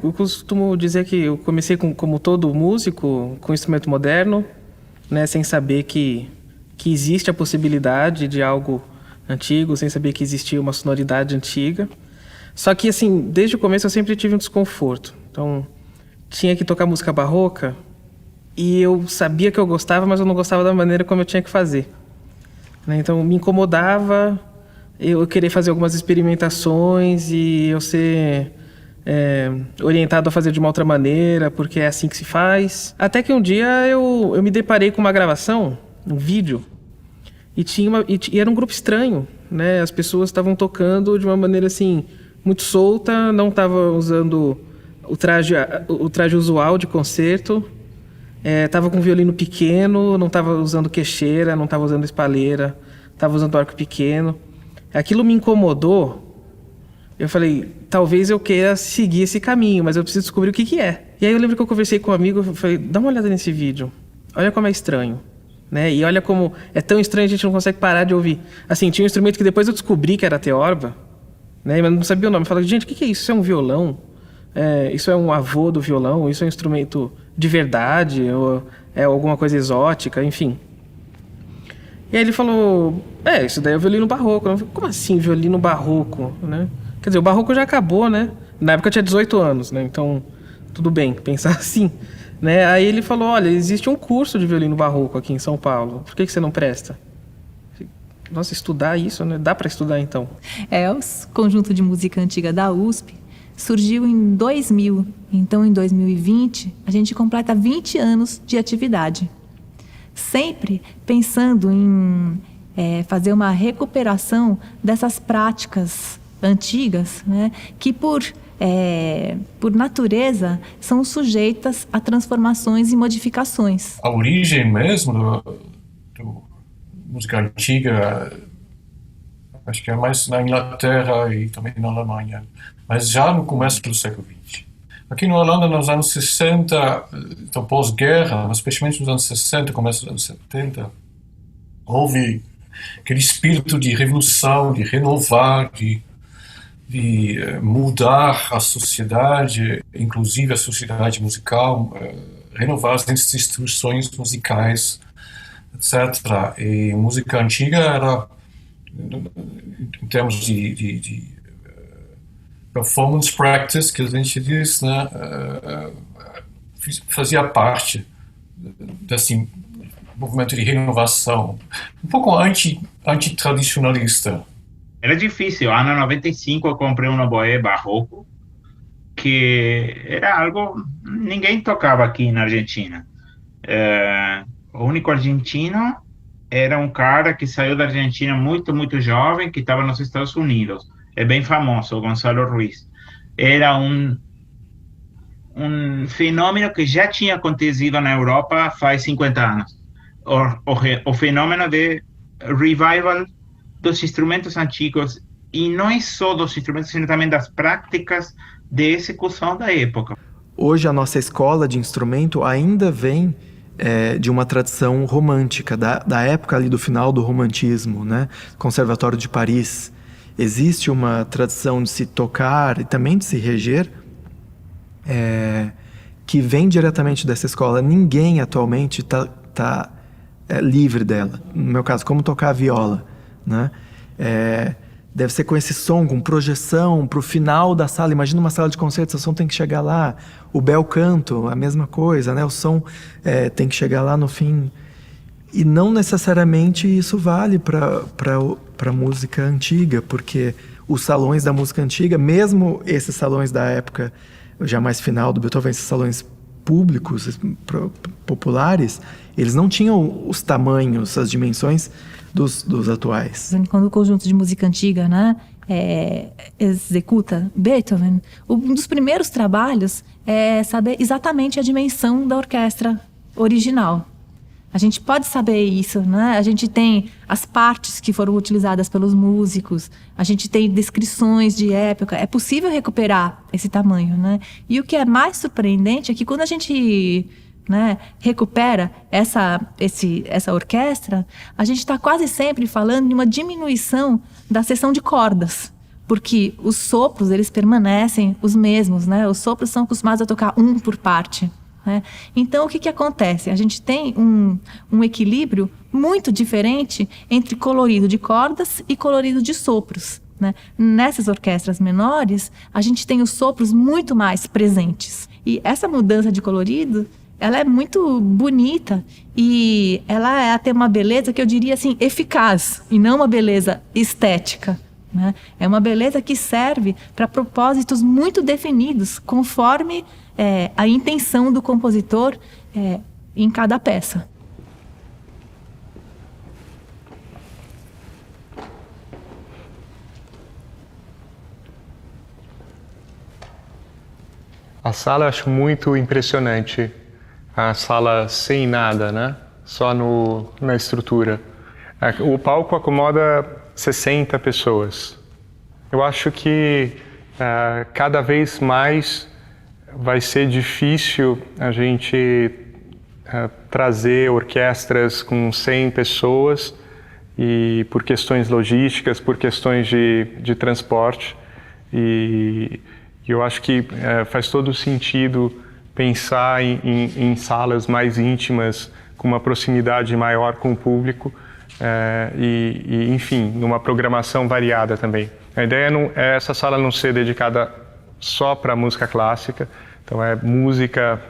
Eu costumo dizer que eu comecei como todo músico, com instrumento moderno, né, sem saber que existe a possibilidade de algo antigo, sem saber que existia uma sonoridade antiga. Só que, assim, desde o começo eu sempre tive um desconforto. Então, tinha que tocar música barroca e eu sabia que eu gostava, mas eu não gostava da maneira como eu tinha que fazer, né? Então, me incomodava eu querer fazer algumas experimentações e eu ser orientado a fazer de uma outra maneira, porque é assim que se faz. Até que um dia eu me deparei com uma gravação, um vídeo, e era um grupo estranho, né? As pessoas estavam tocando de uma maneira assim muito solta, não estavam usando o traje usual de concerto, estava com um violino pequeno, não estava usando queixeira, não estava usando espalheira, estava usando arco pequeno. Aquilo me incomodou. Eu falei, talvez eu queira seguir esse caminho, mas eu preciso descobrir o que é. E aí eu lembro que eu conversei com um amigo, eu falei, dá uma olhada nesse vídeo, olha como é estranho, né? E olha como é tão estranho, a gente não consegue parar de ouvir. Assim, tinha um instrumento que depois eu descobri que era teorba, né? Mas não sabia o nome. Eu falei, gente, o que é isso? Isso é um violão? Isso é um avô do violão? Isso é um instrumento de verdade? Ou é alguma coisa exótica? Enfim. E aí ele falou, isso daí é o violino barroco. Eu falei, como assim violino barroco, né? Quer dizer, o barroco já acabou, né? Na época eu tinha 18 anos, né? Então, tudo bem, pensar assim, né? Aí ele falou, olha, existe um curso de violino barroco aqui em São Paulo. Por que você não presta? Nossa, estudar isso, né? Dá para estudar, então. O conjunto de música antiga da USP surgiu em 2000. Então, em 2020, a gente completa 20 anos de atividade. Sempre pensando em fazer uma recuperação dessas práticas antigas, né, que por natureza são sujeitas a transformações e modificações. A origem mesmo do música antiga, acho que é mais na Inglaterra e também na Alemanha, mas já no começo do século XX. Aqui na Holanda, nos anos 60, então pós-guerra, mas especialmente nos anos 60, começo dos anos 70, houve aquele espírito de revolução, de renovar, de mudar a sociedade, inclusive a sociedade musical, renovar as instituições musicais, etc. E música antiga era, em termos de performance practice, que a gente diz, né, fazia parte desse movimento de renovação, um pouco antitradicionalista. Era difícil. Ano 95 eu comprei um oboé barroco, que era algo ninguém tocava aqui na Argentina. O único argentino era um cara que saiu da Argentina muito, muito jovem, que estava nos Estados Unidos. É bem famoso, o Gonzalo Ruiz. Era um fenômeno que já tinha acontecido na Europa faz 50 anos. O fenômeno de revival dos instrumentos antigos, e não é só dos instrumentos, sino também das práticas de execução da época. Hoje a nossa escola de instrumento ainda vem de uma tradição romântica, da época ali do final do romantismo, né? Conservatório de Paris. Existe uma tradição de se tocar e também de se reger que vem diretamente dessa escola. Ninguém atualmente tá livre dela. No meu caso, como tocar a viola, né? Deve ser com esse som, com projeção para o final da sala. Imagina uma sala de concertos, o som tem que chegar lá. O bel canto, a mesma coisa, né? O som tem que chegar lá no fim. E não necessariamente isso vale para música antiga, porque os salões da música antiga, mesmo esses salões da época já mais final do Beethoven, esses salões públicos, populares, eles não tinham os tamanhos, as dimensões dos atuais. Quando o conjunto de música antiga, né, executa Beethoven, um dos primeiros trabalhos é saber exatamente a dimensão da orquestra original. A gente pode saber isso, né? A gente tem as partes que foram utilizadas pelos músicos, a gente tem descrições de época, é possível recuperar esse tamanho, né? E o que é mais surpreendente é que quando a gente, né, recupera essa orquestra, a gente está quase sempre falando de uma diminuição da seção de cordas, porque os sopros, eles permanecem os mesmos, né? Os sopros são acostumados a tocar um por parte. Então, o que acontece? A gente tem um equilíbrio muito diferente entre colorido de cordas e colorido de sopros, né? Nessas orquestras menores, a gente tem os sopros muito mais presentes. E essa mudança de colorido, ela é muito bonita e ela tem uma beleza que eu diria assim, eficaz, e não uma beleza estética. É uma beleza que serve para propósitos muito definidos, conforme a intenção do compositor em cada peça. A sala eu acho muito impressionante. A sala sem nada, né? Só na estrutura. O palco acomoda 60 pessoas. Eu acho que cada vez mais vai ser difícil a gente trazer orquestras com 100 pessoas e por questões logísticas, por questões de transporte. E eu acho que faz todo sentido pensar em salas mais íntimas, com uma proximidade maior com o público, enfim, numa programação variada também. A ideia é essa sala não ser dedicada só para música clássica, então é música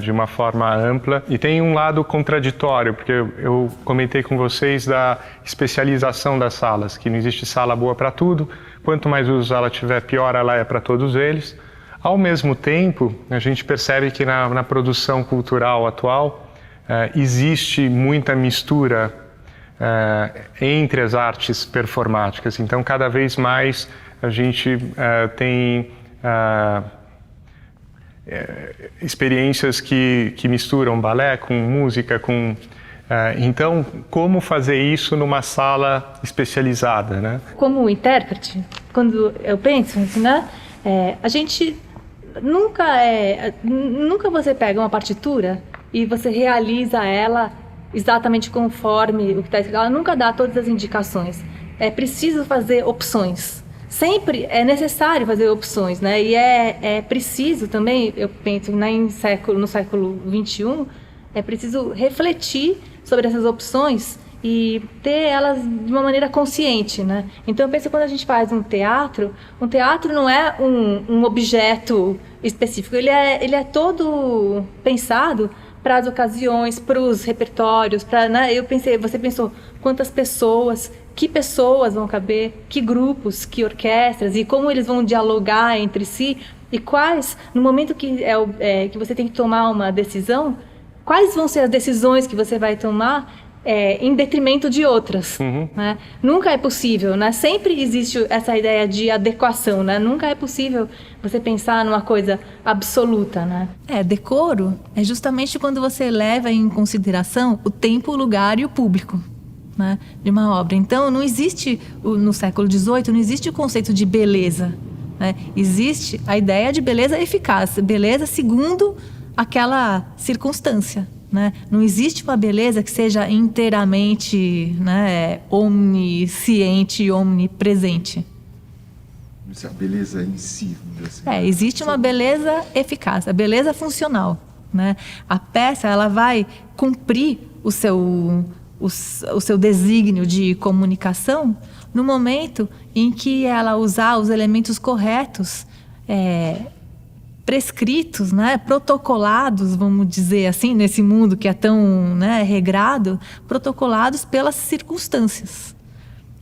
de uma forma ampla. E tem um lado contraditório, porque eu comentei com vocês da especialização das salas, que não existe sala boa para tudo, quanto mais uso ela tiver, pior ela é para todos eles. Ao mesmo tempo, a gente percebe que na produção cultural atual existe muita mistura entre as artes performáticas. Então, cada vez mais a gente tem experiências que misturam balé com música, então, como fazer isso numa sala especializada, né? Como intérprete, quando eu penso, né, a gente nunca você pega uma partitura e você realiza ela exatamente conforme o que está escrito. Ela nunca dá todas as indicações. É preciso fazer opções. Sempre é necessário fazer opções, né? E é preciso também, eu penso, no século XXI, é preciso refletir sobre essas opções e ter elas de uma maneira consciente, né? Então eu penso que quando a gente faz um teatro não é um objeto específico, ele é todo pensado para as ocasiões, para os repertórios, né? Você pensou quantas pessoas, que pessoas vão caber, que grupos, que orquestras e como eles vão dialogar entre si e quais, no momento que você tem que tomar uma decisão, quais vão ser as decisões que você vai tomar em detrimento de outras. Né? Nunca é possível, né? Sempre existe essa ideia de adequação, né? Nunca é possível você pensar numa coisa absoluta, né? Decoro é justamente quando você leva em consideração o tempo, o lugar e o público, né, de uma obra. Então, não existe, no século XVIII, não existe o conceito de beleza, né? Existe a ideia de beleza eficaz, beleza segundo aquela circunstância. Né? Não existe uma beleza que seja inteiramente, né, onisciente e omnipresente. A beleza em si. Assim, existe uma beleza eficaz, a beleza funcional. Né? A peça ela vai cumprir o seu desígnio de comunicação no momento em que ela usar os elementos corretos prescritos, né, protocolados, vamos dizer assim, nesse mundo que é tão, né, regrado, protocolados pelas circunstâncias.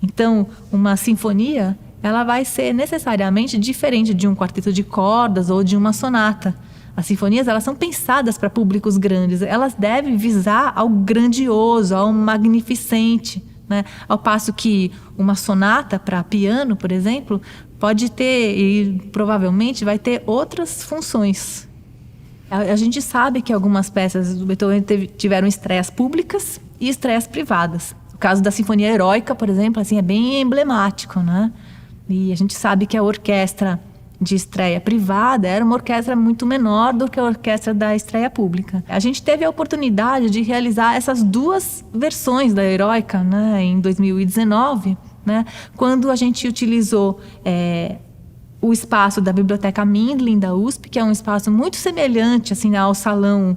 Então, uma sinfonia, ela vai ser necessariamente diferente de um quarteto de cordas ou de uma sonata. As sinfonias, elas são pensadas para públicos grandes, elas devem visar ao grandioso, ao magnificente, né? Ao passo que uma sonata para piano, por exemplo, pode ter e provavelmente vai ter outras funções. A gente sabe que algumas peças do Beethoven tiveram estreias públicas e estreias privadas. O caso da Sinfonia Heróica, por exemplo, assim, é bem emblemático, né? E a gente sabe que a orquestra de estreia privada era uma orquestra muito menor do que a orquestra da estreia pública. A gente teve a oportunidade de realizar essas duas versões da Heróica, né, em 2019, né, quando a gente utilizou o espaço da Biblioteca Mindlin da USP, que é um espaço muito semelhante assim, ao salão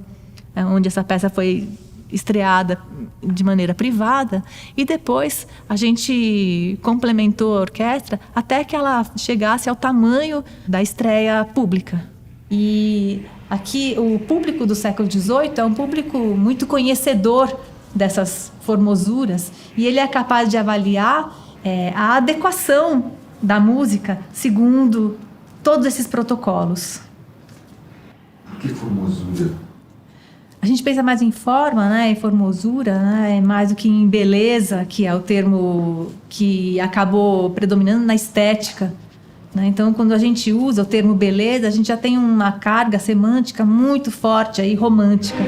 onde essa peça foi estreada de maneira privada, e depois a gente complementou a orquestra até que ela chegasse ao tamanho da estreia pública. E aqui o público do século XVIII é um público muito conhecedor dessas formosuras, e ele é capaz de avaliar a adequação da música segundo todos esses protocolos. Que formosura. A gente pensa mais em forma, né, em formosura, né, mais do que em beleza, que é o termo que acabou predominando na estética, né? Então, quando a gente usa o termo beleza, a gente já tem uma carga semântica muito forte aí, romântica.